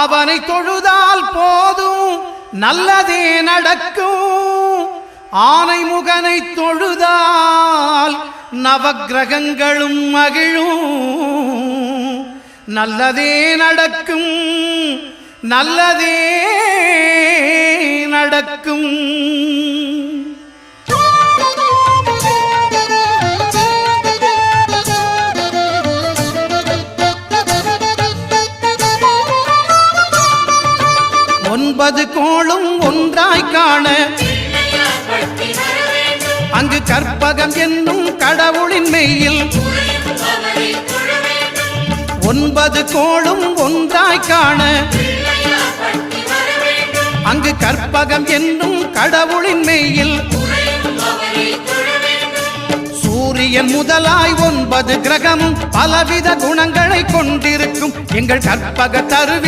அவனை தொழுதால் போதும் நல்லதே நடக்கும். ஆனை முகனை தொழுதால் நவக்கிரகங்களும் மகிழும். நல்லதே நடக்கும், நல்லதே நடக்கும். ஒன்பது கோளும் ஒன்றாய் காண அங்கு கற்பகம் என்னும் கடவுளின் மெய்யில். ஒன்பது கோளும் ஒன்றாய் காண அங்கு கற்பகம் என்னும் கடவுளின் மெய்யில். சூரியன் முதலாய் 9 கிரகமும் பலவித குணங்களை கொண்டிருக்கும் எங்கள் கற்பக தருவில்